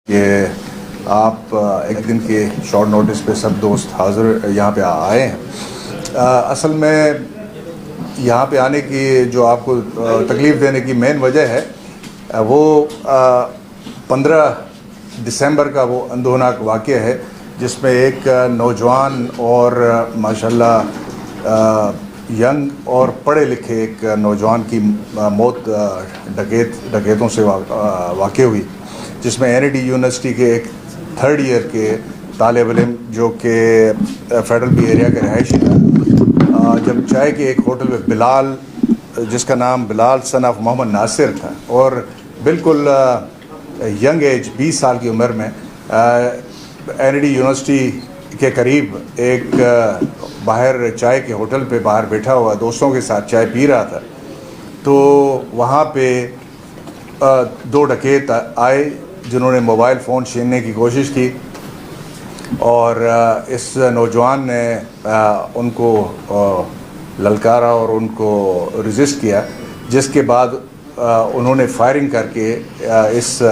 کہ آپ ایک دن کے شارٹ نوٹس پہ سب دوست حاضر یہاں پہ آئے ہیں۔ اصل میں یہاں پہ آنے کی جو آپ کو تکلیف دینے کی مین وجہ ہے وہ 15 دسمبر کا وہ اندھوناک واقعہ ہے جس میں ایک نوجوان اور ماشاءاللہ ینگ اور پڑھے لکھے ایک نوجوان کی موت ڈکیتوں سے واقع ہوئی، جس میں این ای ڈی یونیورسٹی کے ایک 3rd ایئر کے طالب علم جو کہ فیڈرل بی ایریا کے رہائشی تھا، جب چائے کے ایک ہوٹل میں بلال، جس کا نام بلال سن آف محمد ناصر تھا اور بالکل ینگ ایج 20 سال کی عمر میں این ای ڈی یونیورسٹی کے قریب ایک باہر چائے کے ہوٹل پہ باہر بیٹھا ہوا دوستوں کے ساتھ چائے پی رہا تھا، تو وہاں پہ 2 ڈکیت آئے جنہوں نے موبائل فون چھیننے کی کوشش کی اور اس نوجوان نے ان کو للکارا اور ان کو ریزسٹ کیا، جس کے بعد انہوں نے فائرنگ کر کے اس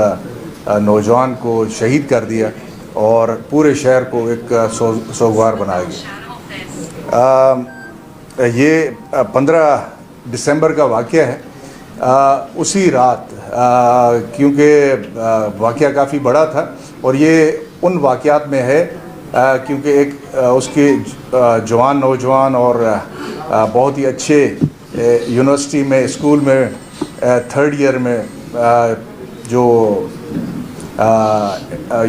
نوجوان کو شہید کر دیا اور پورے شہر کو ایک سوگوار بنایا گیا۔ یہ 15 دسمبر کا واقعہ ہے۔ اسی رات کیونکہ واقعہ کافی بڑا تھا اور یہ ان واقعات میں ہے کیونکہ ایک اس کے جوان نوجوان اور بہت ہی اچھے یونیورسٹی میں اسکول میں 3rd ایئر میں جو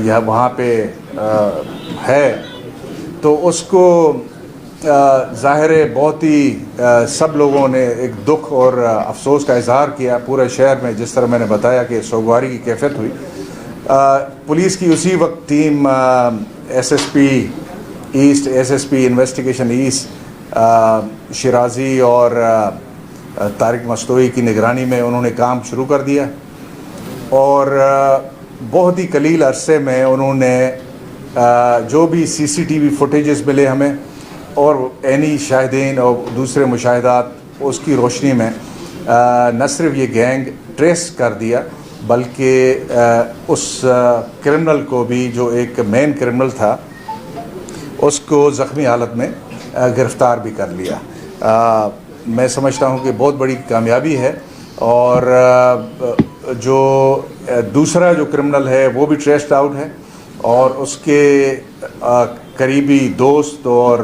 یہ وہاں پہ ہے، تو اس کو ظاہر ہے بہت ہی سب لوگوں نے ایک دکھ اور افسوس کا اظہار کیا پورے شہر میں، جس طرح میں نے بتایا کہ سوگواری کی کیفیت ہوئی۔ پولیس کی اسی وقت team S S P east, S S P investigation east Shirazi اور طارق مستوئی کی نگرانی میں انہوں نے کام شروع کر دیا اور بہت ہی قلیل عرصے میں انہوں نے جو بھی CCTV فوٹیجز ملے ہمیں اور عینی شاہدین اور دوسرے مشاہدات، اس کی روشنی میں نہ صرف یہ گینگ ٹریس کر دیا بلکہ اس کرمنل کو بھی، جو ایک مین کرمنل تھا، اس کو زخمی حالت میں گرفتار بھی کر لیا۔ میں سمجھتا ہوں کہ بہت بڑی کامیابی ہے اور جو دوسرا جو کرمنل ہے وہ بھی ٹریسڈ آؤٹ ہے اور اس کے قریبی دوست اور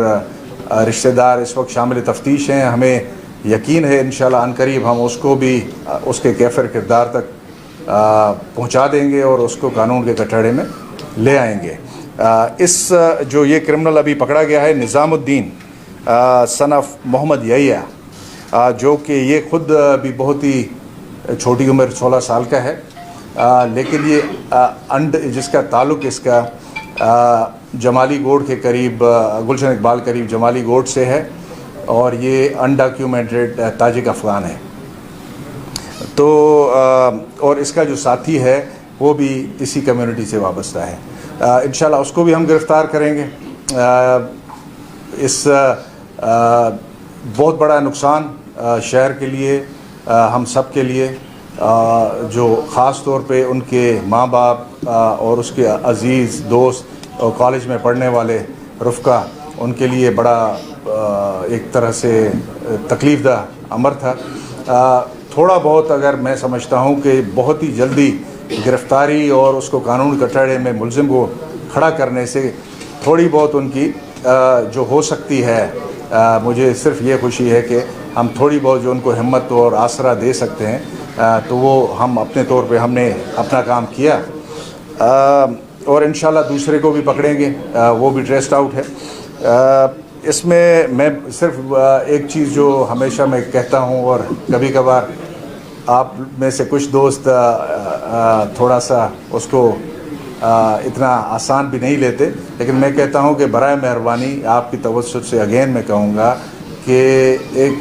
رشتہ دار اس وقت شامل تفتیش ہیں۔ ہمیں یقین ہے انشاءاللہ عنقریب ہم اس کو بھی اس کے کیفر کردار تک پہنچا دیں گے اور اس کو قانون کے کٹہرے میں لے آئیں گے۔ اس جو یہ کرمنل ابھی پکڑا گیا ہے نظام الدین سن آف محمد یحییٰ، جو کہ یہ خود بھی بہت ہی چھوٹی عمر 16 سال کا ہے، لیکن یہ جس کا تعلق اس کا جمالی گوڑ کے قریب، گلشن اقبال قریب جمالی گوڑ سے ہے اور یہ انڈاکیومنٹڈ تاجک افغان ہے۔ تو اور اس کا جو ساتھی ہے وہ بھی اسی کمیونٹی سے وابستہ ہے۔ انشاءاللہ اس کو بھی ہم گرفتار کریں گے۔ اس بہت بڑا نقصان شہر کے لیے، ہم سب کے لیے، جو خاص طور پہ ان کے ماں باپ اور اس کے عزیز دوست اور کالج میں پڑھنے والے رفقا، ان کے لیے بڑا ایک طرح سے تکلیف دہ امر تھا۔ تھوڑا بہت اگر میں سمجھتا ہوں کہ بہت ہی جلدی گرفتاری اور اس کو قانون کٹہرے میں ملزم کو کھڑا کرنے سے تھوڑی بہت ان کی جو ہو سکتی ہے، مجھے صرف یہ خوشی ہے کہ ہم تھوڑی بہت جو ان کو ہمت اور آسرا دے سکتے ہیں، تو وہ ہم اپنے طور پہ ہم نے اپنا کام کیا اور انشاءاللہ دوسرے کو بھی پکڑیں گے، وہ بھی ٹریسڈ آؤٹ ہے۔ اس میں صرف ایک چیز جو ہمیشہ میں کہتا ہوں اور کبھی کبھار آپ میں سے کچھ دوست تھوڑا سا اس کو اتنا آسان بھی نہیں لیتے، لیکن میں کہتا ہوں کہ برائے مہربانی آپ کی توسط سے اگین میں کہوں گا کہ ایک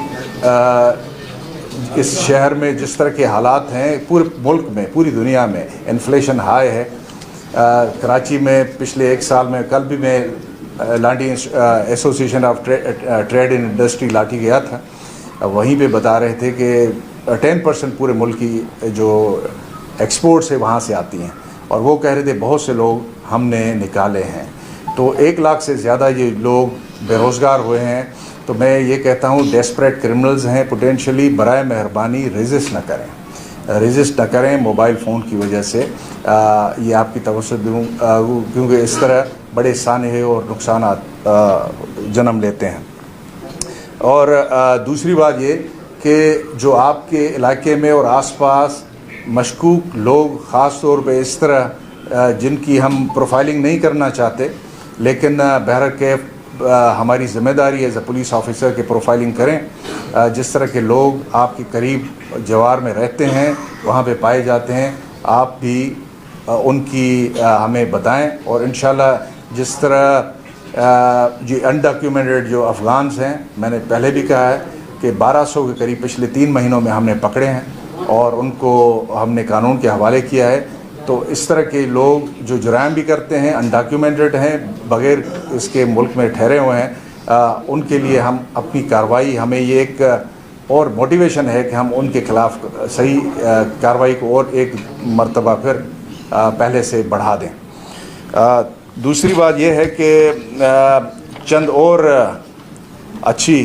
اس شہر میں جس طرح کے حالات ہیں، پورے ملک میں، پوری دنیا میں انفلیشن ہائی ہے۔ کراچی میں پچھلے 1 سال میں، کل بھی میں Lathi association of trade and industry Lathi گیا تھا، وہیں پہ بتا رہے تھے کہ 10% پورے ملک کی جو ایکسپورٹس ہے وہاں سے آتی ہیں اور وہ کہہ رہے تھے بہت سے لوگ ہم نے نکالے ہیں. تو 1 لاکھ سے زیادہ یہ لوگ بے روزگار ہوئے ہیں. تو میں یہ کہتا ہوں ڈیسپریٹ کرمنلز ہیں پوٹینشلی، برائے مہربانی ریزسٹ نہ کریں موبائل فون کی وجہ سے. یہ آپ کی توسط دوں کیونکہ اس طرح بڑے سانحے اور نقصانات جنم لیتے ہیں. اور دوسری بات یہ کہ جو آپ کے علاقے میں اور آس پاس مشکوک لوگ، خاص طور پہ اس طرح جن کی ہم پروفائلنگ نہیں کرنا چاہتے، لیکن بہرکیف ہماری ذمہ داری ایز اے پولیس آفیسر کہ پروفائلنگ کریں. جس طرح کے لوگ آپ کے قریب جوار میں رہتے ہیں، وہاں پہ پائے جاتے ہیں، آپ بھی ان کی ہمیں بتائیں. اور انشاءاللہ جس طرح جو انڈاکیومنٹڈ جو افغانز ہیں، میں نے پہلے بھی کہا ہے کہ 1200 کے قریب پچھلے 3 مہینوں میں ہم نے پکڑے ہیں اور ان کو ہم نے قانون کے حوالے کیا ہے. تو اس طرح کے لوگ جو جرائم بھی کرتے ہیں، انڈاکیومنٹڈ ہیں، بغیر اس کے ملک میں ٹھہرے ہوئے ہیں، ان کے لیے ہم اپنی کارروائی، ہمیں یہ ایک اور موٹیویشن ہے کہ ہم ان کے خلاف صحیح کارروائی کو اور ایک مرتبہ پھر پہلے سے بڑھا دیں. دوسری بات یہ ہے کہ چند اور اچھی